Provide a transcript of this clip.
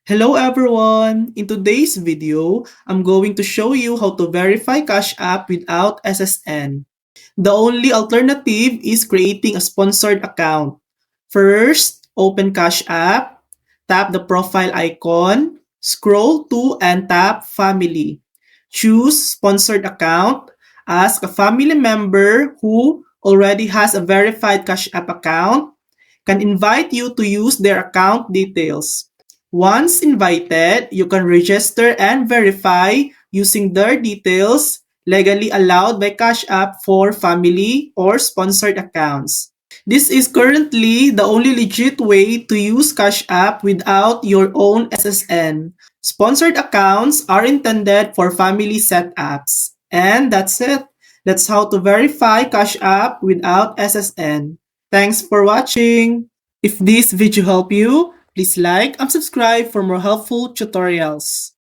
Hello everyone! In today's video, I'm going to show you how to verify Cash App without SSN. The only alternative is creating a sponsored account. First, open Cash App, tap the profile icon, scroll to and tap Family. Choose Sponsored Account. Ask a family member who already has a verified Cash App account can invite you to use their account details. Once invited, you can register and verify using their details legally allowed by Cash App for family or sponsored accounts. This is currently the only legit way to use Cash App without your own SSN. Sponsored accounts are intended for family setups. And that's it. That's how to verify Cash App without SSN. Thanks for watching. If this video helped you, please like and subscribe for more helpful tutorials.